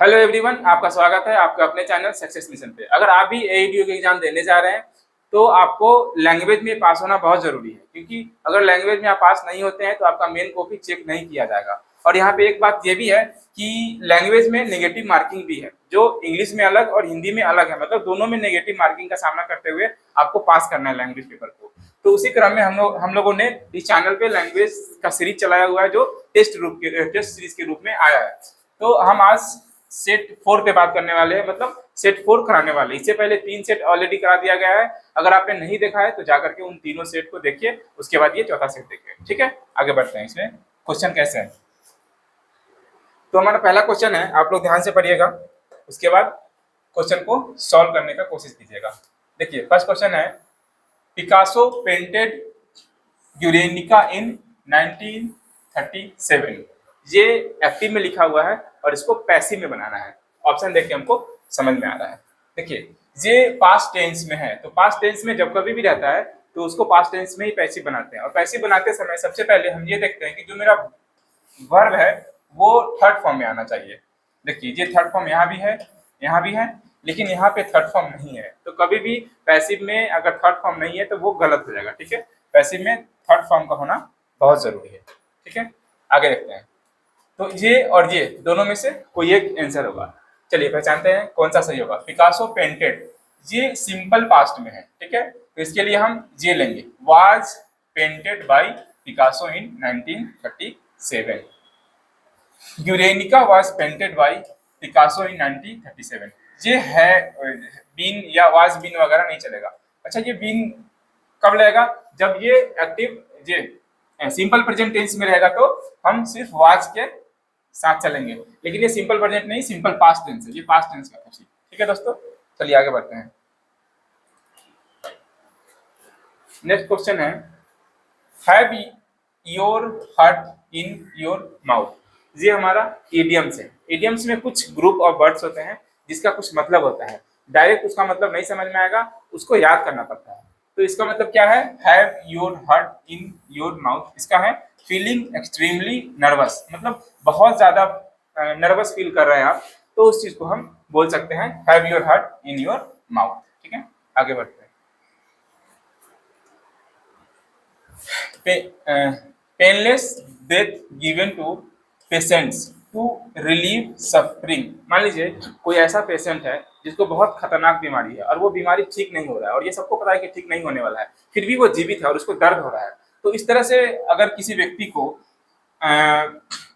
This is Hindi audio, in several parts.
हेलो एवरीवन, आपका स्वागत है आपके अपने चैनल सक्सेस मिशन पे। अगर आप भी एईडीओ के एग्जाम देने जा रहे हैं तो आपको लैंग्वेज में पास होना बहुत जरूरी है, क्योंकि अगर लैंग्वेज में आप पास नहीं होते हैं तो आपका मेन कॉपी चेक नहीं किया जाएगा। और यहाँ पे एक बात ये भी है कि लैंग्वेज में नेगेटिव मार्किंग भी है, जो इंग्लिश में अलग और हिंदी में अलग है। मतलब दोनों में नेगेटिव मार्किंग का सामना करते हुए आपको पास करना है लैंग्वेज पेपर को। तो उसी क्रम में हम लोगों ने इस चैनल पे लैंग्वेज का सीरीज चलाया हुआ है, जो टेस्ट सीरीज के रूप में आया है। तो हम आज सेट 4 पे बात करने वाले हैं, मतलब सेट 4 कराने वाले। इससे पहले 3 सेट ऑलरेडी करा दिया गया है। अगर आपने नहीं देखा है तो जाकर के उन तीनों सेट को देखिए, उसके बाद ये चौथा सेट देखिए। ठीक है, आगे बढ़ते हैं। इसमें क्वेश्चन कैसे है, तो हमारा पहला क्वेश्चन है, आप लोग ध्यान से पढ़िएगा, उसके बाद क्वेश्चन को सॉल्व करने का कोशिश कीजिएगा। देखिए फर्स्ट क्वेश्चन है, पिकासो पेंटेड यूरेनिका इन 1937। ये एक्टिव में लिखा हुआ है और इसको पैसिव में बनाना है। ऑप्शन देख के हमको समझ में आ रहा है। देखिए ये पास्ट टेंस में है, तो पास्ट टेंस में जब कभी भी रहता है तो उसको पास्ट टेंस में ही पैसिव बनाते हैं। और पैसिव बनाते समय सबसे पहले हम ये देखते हैं कि जो मेरा वर्ब है वो थर्ड फॉर्म में आना चाहिए। देखिए ये थर्ड फॉर्म यहाँ भी है, लेकिन यहाँ पे थर्ड फॉर्म नहीं है। तो कभी भी पैसिव में अगर थर्ड फॉर्म नहीं है तो वो गलत हो जाएगा। ठीक है, पैसिव में थर्ड फॉर्म का होना बहुत जरूरी है। ठीक है, आगे देखते हैं। तो ये और ये दोनों में से कोई एक आंसर होगा। चलिए पहचानते हैं कौन सा सही होगा। पिकासो पेंटेड, ये सिंपल पास्ट में है। ठीक है, तो इसके लिए हम ये लेंगे, was painted by Picasso in 1937। Guernica was painted by Picasso in 1937। ये है बीन या वाज बीन वगैरह नहीं चलेगा। अच्छा, ये बीन कब लगेगा? जब ये एक्टिव ये सिंपल प्रेजेंट टेंस में रहेगा तो हम सिर्फ वाज के साथ चलेंगे, लेकिन ये सिंपल प्रेजेंट नहीं, सिंपल पास्ट टेंस है, ये पास्ट टेंस का है। ठीक है दोस्तों, चलिए आगे बढ़ते हैं। नेक्स्ट क्वेश्चन है, have your heart in your mouth. ये हमारा इडियम्स है। इडियम्स में कुछ ग्रुप ऑफ वर्ड्स होते हैं जिसका कुछ मतलब होता है। डायरेक्ट उसका मतलब नहीं समझ में आएगा, उसको याद करना पड़ता है। तो इसका मतलब क्या है? Have your heart in your mouth, इसका है फीलिंग एक्सट्रीमली नर्वस, मतलब बहुत ज्यादा नर्वस फील कर रहे हैं आप, तो उस चीज को हम बोल सकते हैं have your heart in your mouth. ठीक है, आगे बढ़ते हैं। Painless death given to patients to relieve suffering. मान लीजिए कोई ऐसा पेशेंट है जिसको बहुत खतरनाक बीमारी है और वो बीमारी ठीक नहीं हो रहा है, और ये सबको पता है कि ठीक नहीं होने वाला है, फिर भी वो जीवित है और उसको दर्द हो रहा है। तो इस तरह से अगर किसी व्यक्ति को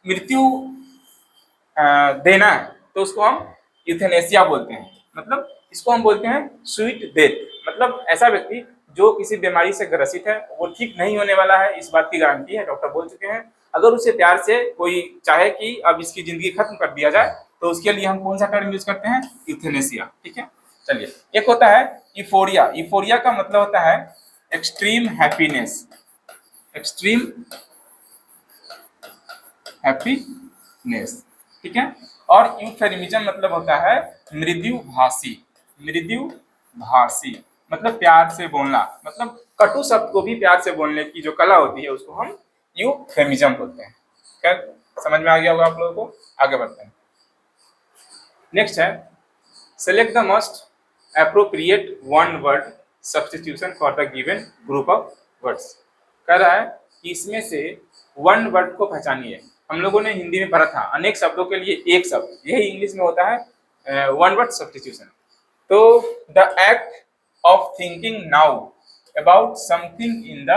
मृत्यु देना है तो उसको हम यूथेनेसिया बोलते हैं। मतलब इसको हम बोलते हैं स्वीट डेथ। मतलब ऐसा व्यक्ति जो किसी बीमारी से ग्रसित है, वो ठीक नहीं होने वाला है, इस बात की गारंटी है, डॉक्टर बोल चुके हैं। अगर उसे प्यार से कोई चाहे कि अब इसकी जिंदगी खत्म कर दिया जाए तो उसके लिए हम कौन सा टर्म यूज करते हैं? यूथेनेसिया। ठीक है, चलिए एक होता है इफोरिया। इफोरिया का मतलब होता है एक्सट्रीम हैप्पीनेस, एक्सट्रीम हैप्पीनेस। ठीक है, और यूफेमिज्म मतलब होता है मृदुभाषी। मृदुभाषी मतलब प्यार से बोलना, मतलब कटु शब्द को भी प्यार से बोलने की जो कला होती है उसको हम यूफेमिज्म बोलते हैं। खैर समझ में आ गया होगा आप लोगों को, आगे बढ़ते हैं। नेक्स्ट है, select the most appropriate one word substitution for the given group of words. कह रहा है कि इसमें से वन वर्ड को पहचानिए। हम लोगों ने हिंदी में पढ़ा था अनेक शब्दों के लिए एक शब्द, यही इंग्लिश में होता है वन वर्ड सब्स्टिट्यूशन। तो the act of thinking now about something in the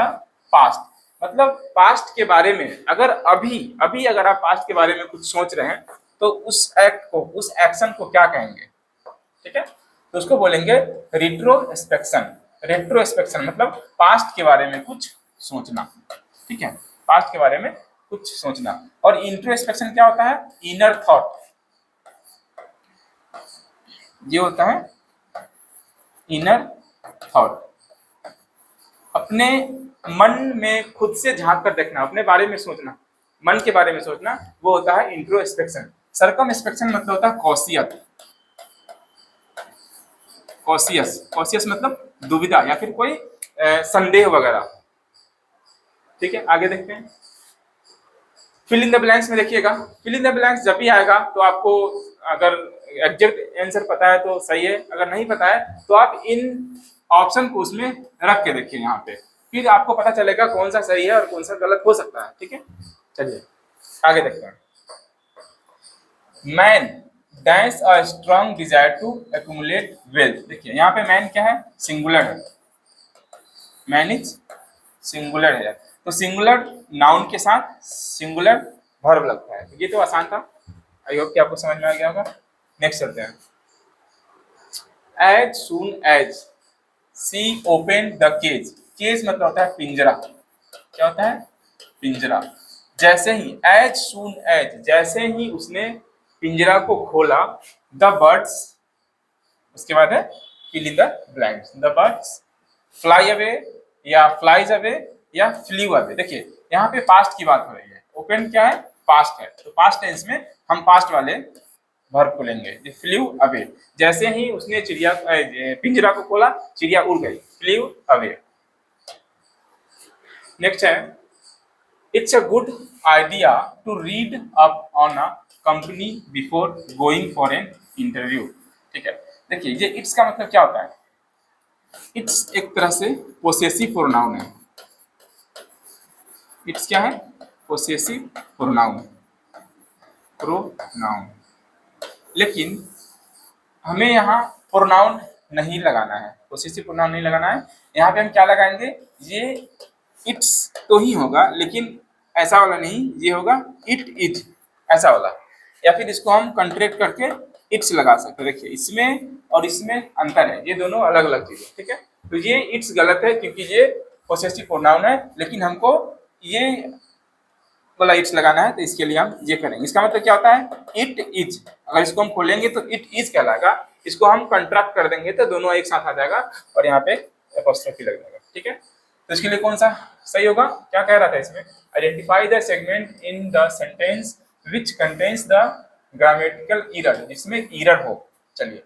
past, मतलब पास्ट के बारे में अगर अभी अगर आप पास्ट के बारे में कुछ सोच रहे हैं तो उस एक्ट को, उस एक्शन को क्या कहेंगे? ठीक है, तो उसको बोलेंगे रिट्रोस्पेक्शन। रेट्रोस्पेक्शन मतलब पास्ट के बारे में कुछ सोचना। ठीक है, पास्ट के बारे में कुछ सोचना। और इंट्रोस्पेक्शन क्या होता है? Inner thought. ये होता है इनर थॉट, अपने मन में खुद से झांक कर देखना, अपने बारे में सोचना, मन के बारे में सोचना, वो होता है इंट्रोस्पेक्शन। सर्कमस्पेक्शन मतलब होता है कॉशियस। कॉशियस मतलब दुविधा या फिर कोई संदेह वगैरह। ठीक है, आगे देखते हैं। फिल इन द ब्लैंक्स में देखिएगा, फिल इन द ब्लैंक्स जब भी आएगा तो आपको अगर एग्जैक्ट आंसर पता है तो सही है, अगर नहीं पता है तो आप इन ऑप्शन को उसमें रख के देखिए यहाँ पे, फिर आपको पता चलेगा कौन सा सही है और कौन सा गलत हो सकता है। ठीक है, चलिए आगे देखते हैं। Man dash a strong desire to accumulate wealth. देखिए यहाँ पे मैन क्या है, सिंगुलर है, मैन इज सिंगुलर है, तो सिंगुलर नाउन के साथ सिंगुलर वर्ब लगता है। ये तो आसान था, आई होप कि आपको समझ में आ गया होगा। नेक्स्ट चलते हैं। As soon as she open the cage. Cage मतलब होता है पिंजरा, क्या होता है, पिंजरा। जैसे ही, एज सून एज, जैसे ही उसने पिंजरा को खोला, द बर्ड्स, उसके बाद है fill in the blanks, the birds fly away या फ्लाइज अवे या फ्लीव अवे। देखिए यहाँ पे पास्ट की बात हो रही है, ओपन क्या है, पास्ट है, तो पास्ट टेंस में हम पास्ट वाले वर्ब को लेंगे। फ्लीव अवे, जैसे ही उसने चिड़िया पिंजरा को खोला, चिड़िया उड़ गई, फ्लीव अवे। नेक्स्ट है, it's a good idea to read up on a company before going for an interview. ठीक है, देखिए ये इट्स का मतलब क्या होता है, इट्स एक तरह से पोसेसिव प्रोनाउन है। इट्स क्या है, पोसेसिव प्रोनाउन, प्रोनाउन। लेकिन हमें यहाँ प्रोनाउन नहीं लगाना है, पोसेसिव प्रोनाउन नहीं लगाना है। यहाँ पे हम क्या लगाएंगे, ये इट्स तो ही होगा, लेकिन ऐसा वाला नहीं, ये होगा इट इज, ऐसा वाला। या फिर इसको हम कंट्रैक्ट करके इट्स लगा सकते हैं। देखिए इसमें और इसमें अंतर है, ये दोनों अलग अलग चीजें। ठीक है, तो ये इट्स गलत है क्योंकि ये पोसेसिव प्रोनाउन है, लेकिन हमको ये वाला इट्स लगाना है, तो इसके लिए हम ये करेंगे। इसका मतलब क्या होता है, इट इज। अगर इसको हम खोलेंगे तो इट इज कहलाएगा, इसको हम कंट्रैक्ट कर देंगे तो दोनों एक साथ आ जाएगा और यहाँ पे एपोस्ट्रोफी लग जाएगा। ठीक है, तो इसके लिए कौन सा सही होगा, क्या कह रहा था इसमें, identify the segment in the sentence which contains the grammatical error, जिसमें एरर हो। चलिए,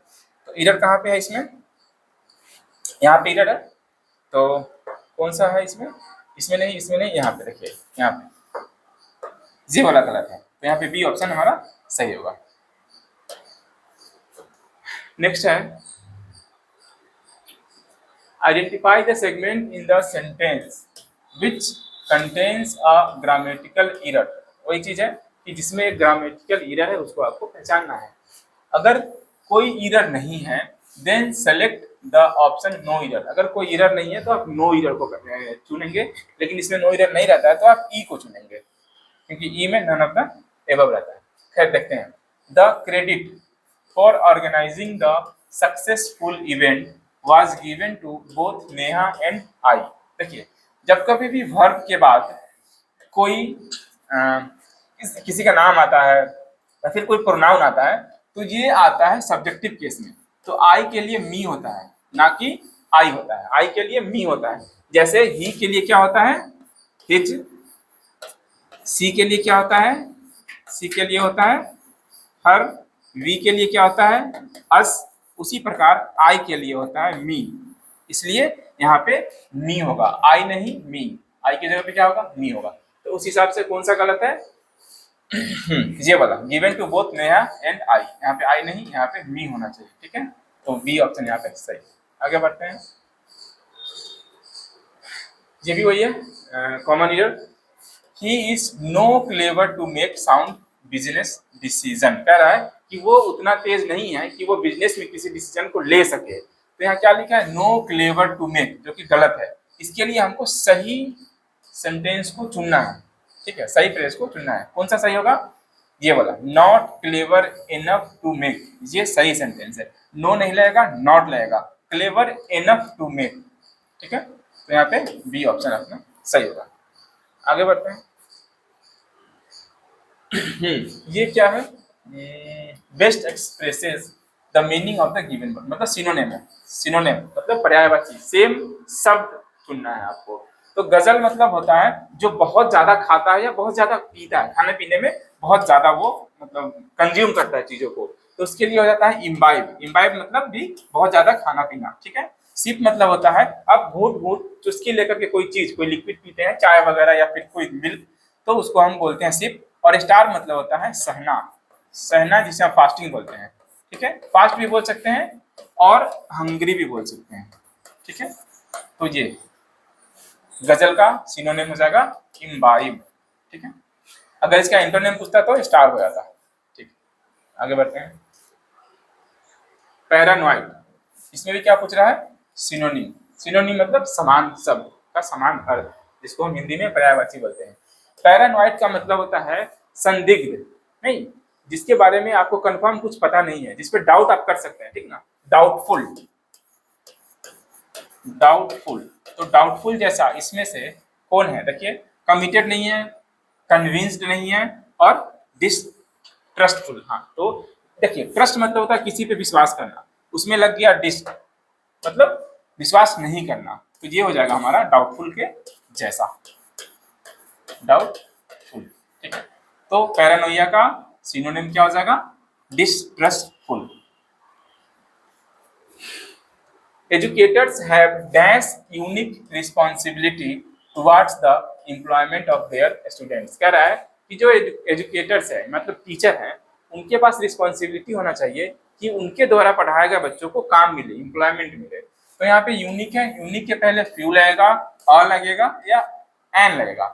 तो एरर कहाँ पे है इसमें, यहाँ पे एरर है, तो कौन सा है इसमें, इसमें नहीं, इसमें नहीं, यहाँ पे देखिए, यहाँ पे ये वाला गलत है, तो यहाँ पे बी ऑप्शन हमारा सही होगा। नेक्स्ट है, identify the segment in the sentence which contains a grammatical error. वही चीज है कि जिसमें एक ग्रामेटिकल एरर है उसको आपको पहचानना है। अगर कोई एरर नहीं है then select the option no error. अगर कोई एरर नहीं है तो आप नो एरर को चुनेंगे, लेकिन इसमें नो एरर नहीं रहता है तो आप ई को चुनेंगे, क्योंकि ई में नन ऑफ द एबव रहता है। खैर देखते हैं, the credit for organising the successful event was given to both Neha and I. देखिए जब कभी भी वर्ब के बाद कोई किसी का नाम आता है या फिर कोई प्रोनाउन आता है तो ये आता है सब्जेक्टिव केस में, तो आई के लिए मी होता है, ना कि आई होता है, आई के लिए मी होता है। जैसे ही के लिए क्या होता है, हिज, सी के लिए क्या होता है, सी के लिए होता है हर, वी के लिए क्या होता है, अस, उसी प्रकार आई के लिए होता है मी। इसलिए यहाँ पे मी होगा, आई नहीं मी, आई की जगह पे क्या होगा, मी होगा। तो उस हिसाब से कौन सा गलत है, ये वाला, given to both Neha and I, यहाँ पे आई नहीं, यहाँ पे मी होना चाहिए। ठीक है, तो बी ऑप्शन यहाँ पे सही। आगे बढ़ते हैं, ये भी वही है, common error, he is no clever to make sound business decision. कह रहा है कि वो उतना तेज नहीं है कि वो बिजनेस में किसी डिसीजन को ले सके। तो यहाँ क्या लिखा है, नो क्लेवर टू मेक, जो कि गलत है। इसके लिए हमको सही सेंटेंस को चुनना है। ठीक है, सही फ्रेज को चुनना है। कौन सा सही होगा, ये वाला, not clever enough to make, ये सही सेंटेंस है। नो नहीं लगेगा, नॉट लगेगा, क्लेवर इनफ टू मेक। ठीक है, तो यहाँ पे बी ऑप्शन अपना सही होगा। आगे बढ़ते हैं, ये क्या है, best expresses the meaning of the given word, मतलब सिनोनिम है। सिनोनिम मतलब पर्यायवाची, सेम शब्द चुनना है आपको। तो गजल मतलब होता है जो बहुत ज्यादा खाता है या बहुत ज्यादा पीता है, खाने पीने में बहुत ज्यादा वो मतलब कंज्यूम करता है चीजों को, तो उसके लिए हो जाता है इम्बाइब। इम्बाइब मतलब भी बहुत ज्यादा खाना पीना। ठीक है, सिप मतलब होता है अब घूट घूट चुस्की लेकर के कोई चीज, कोई लिक्विड पीते हैं, चाय वगैरह या फिर कोई मिल्क, तो उसको हम बोलते हैं सिप। और स्टार मतलब होता है सहना, सहना जिसे हम फास्टिंग बोलते हैं, ठीक है। फास्ट भी बोल सकते हैं और हंग्री भी बोल सकते हैं, ठीक है। तो ये गजल का सिनोनिम हो जाएगा इम्बाइब, ठीक है। अगर इसका इंटरनेम पूछता तो स्टार हो जाता, ठीक। आगे बढ़ते हैं। पैरानॉइड, इसमें भी क्या पूछ रहा है, सिनोनिम। सिनोनिम मतलब समान शब्द का समान अर्थ, जिसको हम हिंदी में पर्यायवाची बोलते हैं। पैरानॉइड का मतलब होता है संदिग्ध, नहीं, जिसके बारे में आपको कंफर्म कुछ पता नहीं है, जिसपे डाउट आप कर सकते हैं, ठीक ना। डाउटफुल, डाउटफुल, तो डाउटफुल जैसा इसमें से कौन है, देखिए, कमिटेड नहीं है, कन्विंस्ड नहीं है और डिस्ट्रस्टफुल। हाँ, तो देखिए, ट्रस्ट मतलब होता है किसी पे विश्वास करना, उसमें लग गया डिस्ट मतलब विश्वास नहीं करना, तो ये हो जाएगा हमारा डाउटफुल के जैसा, डाउटफुल, ठीक है। तो पैरानोइया का सिनोनिम क्या हो जाएगा, distrustful. Educators have dash unique responsibility towards the employment of their students। कह रहा है कि जो एजुकेटर्स है मतलब टीचर हैं, उनके पास रिस्पॉन्सिबिलिटी होना चाहिए कि उनके द्वारा पढ़ाए गए बच्चों को काम मिले, एम्प्लॉयमेंट मिले। तो यहाँ पे यूनिक है, यूनिक के पहले फ्यू लगेगा, और लगेगा या एन लगेगा,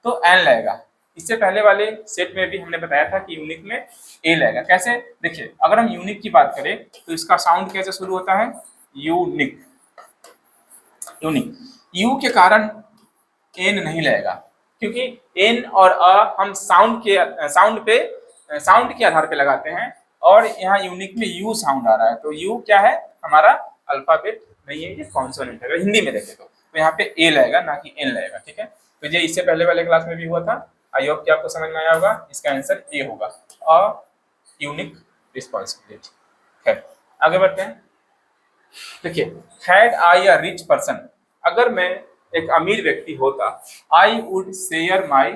तो एन लगेगा। इससे पहले वाले सेट में भी हमने बताया था कि यूनिक में ए लगेगा। कैसे, देखिए, अगर हम यूनिक की बात करें तो इसका साउंड कैसे शुरू होता है, यूनिक, यूनिक, यू के कारण एन नहीं लगेगा, क्योंकि एन और अ हम साउंड के आधार पे लगाते हैं, और यहाँ यूनिक में यू साउंड आ रहा है, तो यू क्या है, हमारा अल्फाबेट नहीं है, ये कॉन्सोनेंट है। हिंदी में देखें तो यहाँ पे ए लगेगा, ना कि एन लगेगा, ठीक है। तो ये इससे पहले वाले क्लास में भी हुआ था, आई होप कि आपको समझ में आया होगा। इसका आंसर ए होगा, अ यूनिक रिस्पॉन्सिबिलिटी। खैर, आगे बढ़ते हैं। देखिए, had I a rich person, अगर मैं एक अमीर व्यक्ति होता, I would share my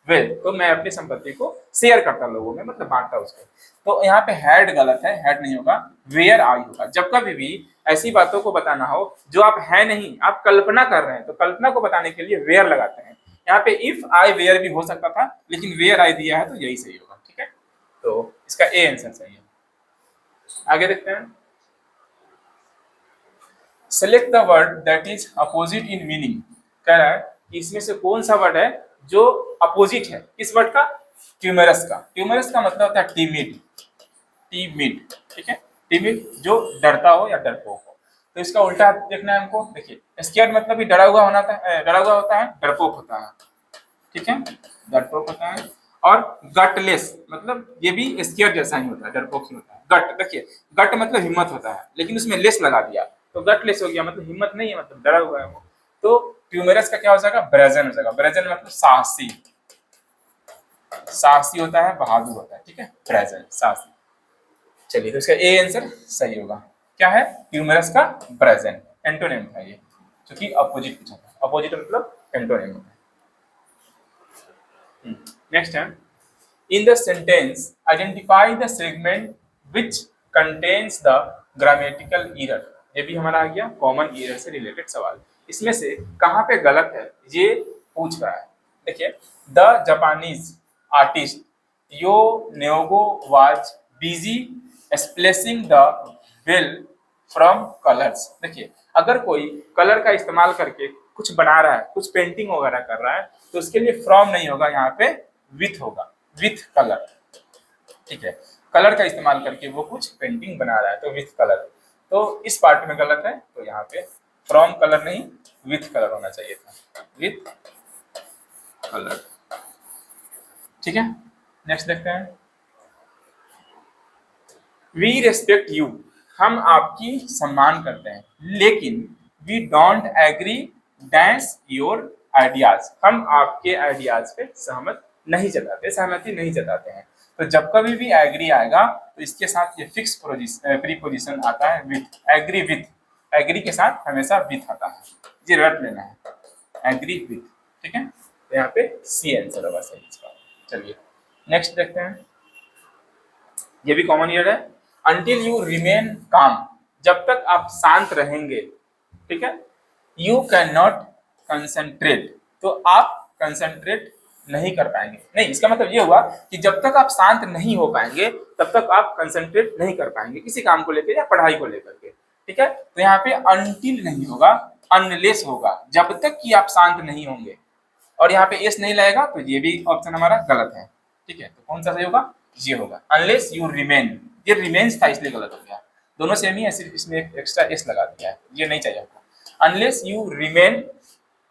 wealth, तो मैं अपनी संपत्ति को शेयर करता लोगों में, मतलब बांटता उसको। तो यहाँ पे हैड गलत है, हैड नहीं होगा, वेयर आई होगा। जब कभी भी ऐसी बातों को बताना हो जो आप है नहीं, आप कल्पना कर रहे हैं, तो कल्पना को बताने के लिए वेयर लगाते हैं। यहाँ पे इफ आई वेयर भी हो सकता था, लेकिन वेयर आई दिया है तो यही सही होगा, ठीक है। तो इसका ए आंसर सही है। आगे देखते हैं। Select the word that is opposite in meaning, कह रहा है कि इसमें से कौन सा वर्ड है जो अपोजिट है, किस वर्ड का, ट्यूमरस का। ट्यूमरस का मतलब होता है टीमिड, टीमिड, ठीक है, टीमिड जो डरता हो या डरपोक हो। तो इसका उल्टा देखना है हमको। देखिए, स्केर्ड मतलब भी डरा हुआ होना था, डरा हुआ होता है, डरपोक होता है, ठीक है, डरपोक होता है। और गटलेस मतलब ये भी स्केर्ड जैसा ही होता है, डरपोक ही होता है। गट, देखिए, गट मतलब हिम्मत होता है, लेकिन उसमें लेस लगा दिया तो गटलेस हो गया, मतलब हिम्मत नहीं है, मतलब डरा हुआ है वो। तो ट्यूमेरस का क्या हो जाएगा, ब्रेजन हो जाएगा। ब्रेजन मतलब साहसी, साहसी होता है, बहादुर होता है, ठीक है, ब्रेजन, साहसी। चलिए, तो इसका ए आंसर सही होगा। क्या है, ट्यूमेरस का ब्रेजन, एंटोनिम है ये, क्योंकि अपोजिट पूछा था, अपोजिट मतलब एंटोनिम होता है। नेक्स्ट है, in the sentence identify the segment which contains the grammatical error. ये भी हमारा आ गया कॉमन एरर से रिलेटेड सवाल। इसमें से कहाँ पे गलत है ये पूछ रहा है। देखिए, the Japanese artist Yo Neogo was busy splashing the well from colours. देखिए, अगर कोई कलर का इस्तेमाल करके कुछ बना रहा है, कुछ पेंटिंग वगैरह कर रहा है, तो उसके लिए फ्रॉम नहीं होगा, यहाँ पे विथ होगा, विथ कलर, ठीक है। कलर का इस्तेमाल करके वो कुछ पेंटिंग बना रहा है, तो विथ कलर। तो इस पार्ट में गलत है, तो यहाँ पे फ्रॉम कलर नहीं, विथ कलर होना चाहिए था, विथ कलर, ठीक है। नेक्स्ट देखते हैं। वी रेस्पेक्ट यू, हम आपकी सम्मान करते हैं, लेकिन we don't agree dash your ideas, हम आपके आइडियाज पे सहमत नहीं जताते, सहमति नहीं जताते हैं। तो जब कभी भी एग्री आएगा तो इसके साथ ये फिक्स प्रीपोजिशन आता है विथ, एग्री विथ, एग्री के साथ हमेशा विथ आता है, ये रट लेना है, एग्री विथ, ठीक है। तो यहाँ पे सी आंसर होगा सही इसका। चलिए, नेक्स्ट देखते हैं। ये भी कॉमन ईयर है, अंटिल यू रिमेन काम, जब तक आप शांत रहेंगे, ठीक है। यू कैन नॉट कंसंट्रेट, तो आप कंसंट्रेट नहीं कर पाएंगे। नहीं, इसका मतलब ये हुआ कि जब तक आप शांत नहीं हो पाएंगे तब तक आप कंसंट्रेट नहीं कर पाएंगे किसी काम को लेकर या पढ़ाई को लेकर के। ठीक है, तो यहाँ पे अनटिल नहीं होगा, अनलेस होगा, जब तक कि आप शांत नहीं होंगे। और यहाँ पे एस नहीं लगेगा तो ये भी ऑप्शन हमारा गलत है। ठीक है, तो कौन सा सही होगा, ये होगा, अनलेस यू रिमेन। ये रिमेन्स था इसलिए गलत हो गया, दोनों सेम ही है, सिर्फ इसमें एक एक्स्ट्रा एस लगा दिया है, ये नहीं चाहिए आपको। अनलेस यू रिमेन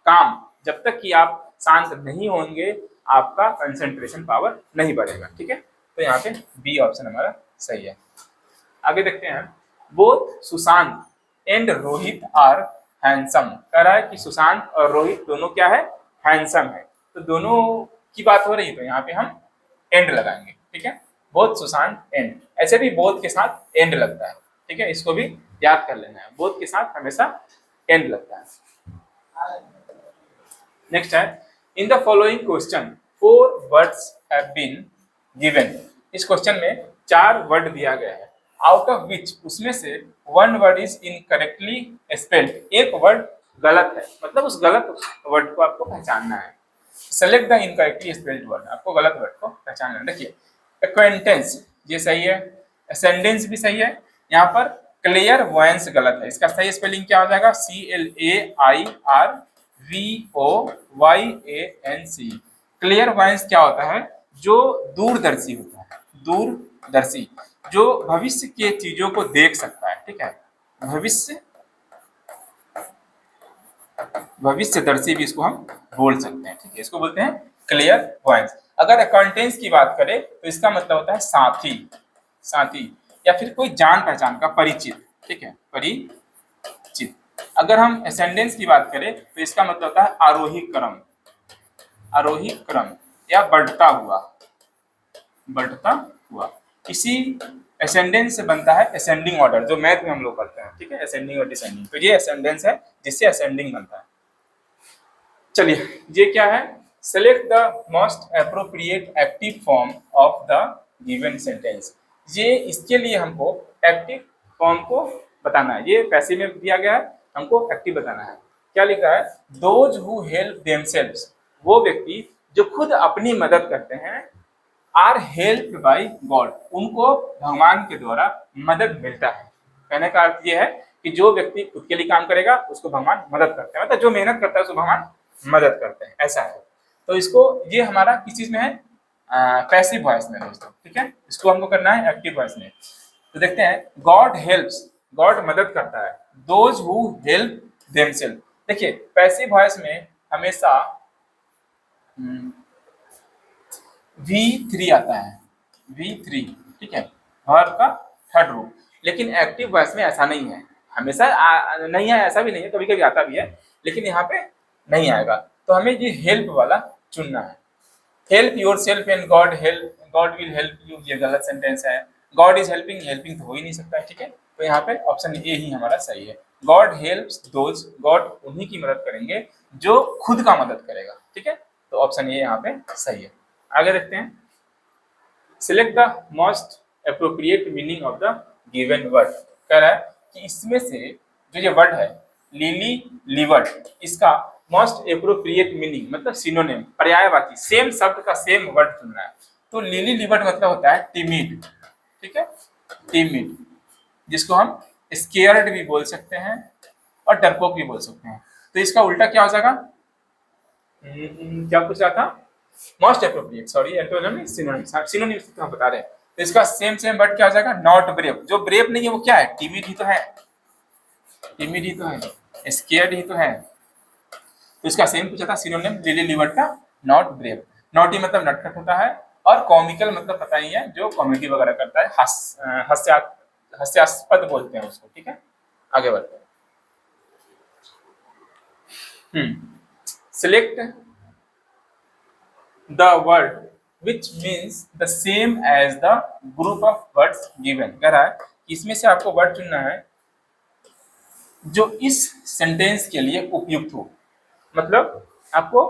काम, जब तक कि आप शांत नहीं होंगे आपका कंसंट्रेशन पावर नहीं बढ़ेगा। ठीक है, तो यहाँ पे बी ऑप्शन हमारा सही है। आगे देखते हैं, both Sushant and Rohit are handsome. कह रहा है कि सुशांत और रोहित दोनों क्या है, हैंडसम है। तो दोनों की बात हो रही है तो यहाँ पे हम एंड लगाएंगे। ठीक है, बोथ सुशांत एंड, ऐसे भी बोथ के साथ एंड लगता है। ठीक है, इसको भी याद कर लेना है, बोथ के साथ हमेशा एंड लगता है। नेक्स्ट है, in the following question 4 words have been given. इस क्वेश्चन में 4 वर्ड दिया गया है, आउट ऑफ विच, उसमें से 1 वर्ड इज इनकरेक्टली स्पेल्ड, एक वर्ड गलत है, मतलब उस गलत वर्ड को आपको पहचानना है। Select the incorrectly spelled word, आपको गलत वर्ड को पहचानना है। देखिए, एक्वेंटेंस ये सही है, असेंडेंस भी सही है, यहाँ पर क्लियर वॉयंस गलत है, इसका सही स्पेलिंग क्या हो जाएगा, CLAIRVOYANC। क्लियर वॉयंस क्या होता है, जो दूरदर्शी होता है, दूरदर्शी, जो भविष्य के चीजों को देख सकता है। ठीक है, भविष्यदर्शी भी इसको हम बोल सकते हैं। ठीक है, इसको बोलते हैं क्लियर वॉयंस। अगर अकाउंटेंस की बात करें तो इसका मतलब होता है साथी, साथी या फिर कोई जान पहचान का, परिचित। ठीक है, परिचित। अगर हम असेंडेंस की बात करें तो इसका मतलब होता है आरोही क्रम, आरोही क्रम या बढ़ता हुआ, बढ़ता हुआ। इसी असेंडेंस से बनता है असेंडिंग ऑर्डर, जो मैथ में हम लोग करते हैं। ठीक है, असेंडिंग और डिसेंडिंग, तो ये असेंडेंस है जिससे असेंडिंग बनता है। चलिए, ये क्या है, select the most appropriate active form of the given sentence. ये इसके लिए हमको एक्टिव फॉर्म को बताना है, ये पैसिव में दिया गया है, हमको एक्टिव बताना है। क्या लिखा है, दोज हु हेल्प देमसेल्व्स, वो व्यक्ति जो खुद अपनी मदद करते हैं, आर हेल्प्ड बाय गॉड, उनको भगवान के द्वारा मदद मिलता है। कहने का अर्थ ये है कि जो व्यक्ति खुद के लिए काम करेगा उसको भगवान मदद करते हैं, मतलब जो मेहनत करता है उसको भगवान मदद करते हैं, ऐसा है। तो इसको, ये हमारा किस चीज में है, पैसिव वॉइस में दोस्तों। ठीक है, इसको हमको करना है एक्टिव वॉइस में। तो देखते हैं, गॉड हेल्प्स, गॉड मदद करता है, दोज हु हेल्प देमसेल्फ। देखिए, पैसिव वॉइस में हमेशा V3 आता है, V3। ठीक है, वर्ब का थर्ड रूप। लेकिन एक्टिव वॉइस में ऐसा नहीं है, हमेशा नहीं है, ऐसा भी नहीं है, कभी कभी आता भी है, लेकिन यहाँ पे नहीं आएगा। तो हमें ये हेल्प वाला चुनना है। Help your self and God help, God will help you, ये गलत सेंटेंस है। गॉड इज हेल्पिंग, हेल्पिंग तो हो ही नहीं सकता है। ठीक है, तो यहाँ पे ऑप्शन ए ही हमारा सही है। गॉड हेल्प्स दोज, गॉड उन्हीं की मदद करेंगे जो खुद का मदद करेगा। ठीक है, तो ऑप्शन ए यहाँ पे सही है। आगे देखते हैं, select the most appropriate meaning of the given word. कह रहा है कि इसमें से जो ये वर्ड है लिली लिवर्ड, इसका मोस्ट एप्रोप्रिएट मीनिंग मतलब सिनोनिम, पर्यायवाची, सेम शब्द का सेम वर्ड चुनना है। तो लिली लिवर्ड मतलब होता है टिमिड। ठीक है, टिमिड, जिसको हम स्केयर्ड भी बोल सकते हैं और डरपोक भी बोल सकते हैं। तो इसका उल्टा क्या हो जाएगा, क्या पूछ रहा था, most appropriate, sorry antonym, synonym, synonym तो हम बता रहे हैं। तो इसका सेम वर्ड क्या हो जाएगा, नॉट ब्रेव। जो ब्रेव नहीं है वो क्या है, टिमिड ही तो है, टिमिड ही तो है, स्केयर्ड ही तो है। तो इसका सेम पूछा था सिनोनिम लिली लिवर्ड का, नॉट ब्रेव। नॉटी मतलब नटखट होता है, और कॉमिकल मतलब पता ही है, जो कॉमेडी वगैरह करता है, हास्यास्पद बोलते हैं उसको। ठीक है, आगे बढ़ते हैं। Select the word which means the same as the group of words given. कह रहा है इसमें से आपको वर्ड चुनना है जो इस सेंटेंस के लिए उपयुक्त हो। मतलब आपको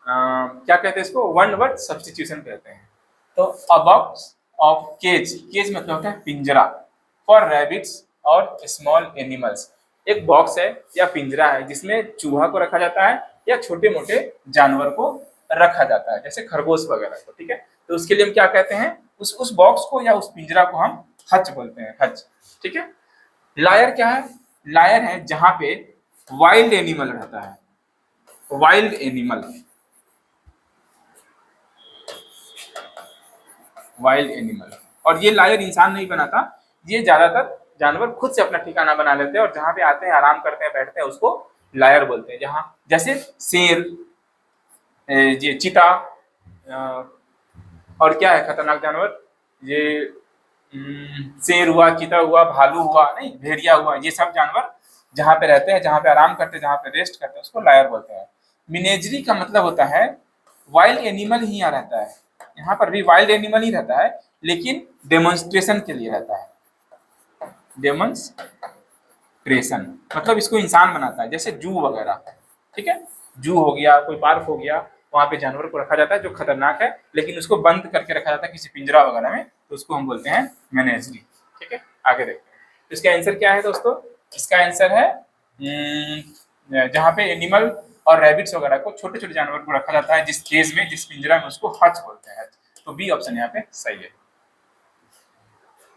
क्या कहते हैं इसको, वन वर्ड सब्स्टिट्यूशन कहते हैं। तो a box of cage, cage मतलब होता है पिंजरा, फॉर रैबिट्स और स्मॉल एनिमल्स। एक बॉक्स है या पिंजरा है जिसमें चूहा को रखा जाता है या छोटे मोटे जानवर को रखा जाता है, जैसे खरगोश वगैरह को, ठीक है। तो उसके लिए हम क्या कहते हैं, उस बॉक्स को या उस पिंजरा को हम हच बोलते हैं, हच, ठीक है। लायर क्या है, लायर है जहां पे वाइल्ड एनिमल रहता है, वाइल्ड एनिमल, वाइल्ड एनिमल। और ये लायर इंसान नहीं बनाता, ये ज्यादातर जानवर खुद से अपना ठिकाना बना लेते हैं और जहां पे आते हैं आराम करते हैं बैठते हैं उसको लायर बोलते हैं। जहां जैसे शेर, ये चीता, और क्या है खतरनाक जानवर, ये शेर हुआ, चीता हुआ, भालू हुआ, नहीं भेड़िया हुआ, ये सब जानवर जहां पे रहते हैं, जहां पे आराम करते हैं, जहां पे रेस्ट करते हैं, उसको लायर बोलते हैं। मिनेजरी का मतलब होता है वाइल्ड एनिमल ही यहाँ रहता है, यहाँ पर भी वाइल्ड एनिमल ही रहता है, लेकिन डेमोन्स्ट्रेशन के लिए रहता है, डेमोन्स्ट्रेशन मतलब इसको इंसान बनाता है, जैसे जू वगैरह, ठीक है। जू हो गया, कोई पार्क हो गया, वहां पे जानवर को रखा जाता है जो खतरनाक है, लेकिन उसको बंद करके रखा जाता है किसी पिंजरा वगैरह में, तो उसको हम बोलते हैं मेनेजरी, ठीक है। आगे देखते हैं तो इसका आंसर क्या है दोस्तों, इसका आंसर है जहाँ पे एनिमल और रैबिट्स वगैरह को, छोटे छोटे जानवर को रखा जाता है जिस केज में, जिस पिंजरा में, उसको हच बोलते हैं। तो बी ऑप्शन यहाँ पे सही है।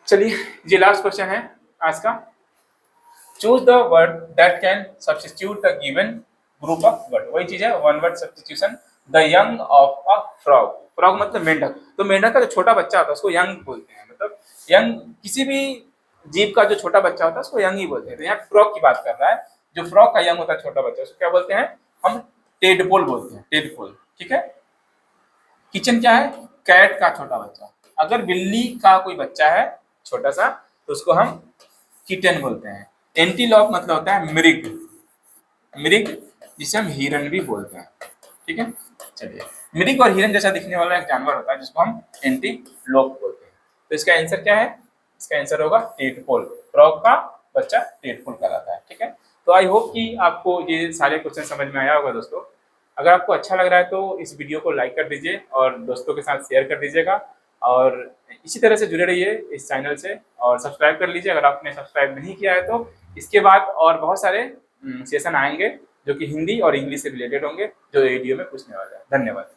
चलिए ये लास्ट क्वेश्चन है आज का। Choose the word that can substitute the given group of word, वही चीज है, one word substitution. The young of a frog, frog मतलब मेंढक, तो मेंढक का जो छोटा बच्चा होता है उसको यंग बोलते हैं, मतलब यंग, किसी भी जीव का जो छोटा बच्चा होता है उसको यंग ही बोलते हैं। तो यहाँ फ्रॉग की बात कर रहा है, जो फ्रॉग का यंग होता है छोटा बच्चा, उसको क्या बोलते हैं, हम टेडपोल बोलते हैं, टेडपोल, ठीक है। किचन क्या है, कैट का छोटा बच्चा। अगर बिल्ली का कोई बच्चा है छोटा सा तो उसको हम किटन बोलते हैं। एंटीलॉप मतलब होता है मृग, मृग जिसे हम हिरन भी बोलते हैं, ठीक है। चलिए मृग और हिरन जैसा दिखने वाला एक जानवर होता है जिसको हम एंटीलोप बोलते हैं। तो इसका आंसर क्या है, इसका आंसर होगा टेडपोल, फ्रॉग का बच्चा टेडपोल कहलाता है, ठीक है। तो आई होप कि आपको ये सारे क्वेश्चन समझ में आया होगा दोस्तों। अगर आपको अच्छा लग रहा है तो इस वीडियो को लाइक कर दीजिए और दोस्तों के साथ शेयर कर दीजिएगा, और इसी तरह से जुड़े रहिए इस चैनल से, और सब्सक्राइब कर लीजिए अगर आपने सब्सक्राइब नहीं किया है तो। इसके बाद और बहुत सारे सेशन आएंगे जो कि हिंदी और इंग्लिश से रिलेटेड होंगे, जो वीडियो में पूछने वाले हैं। धन्यवाद।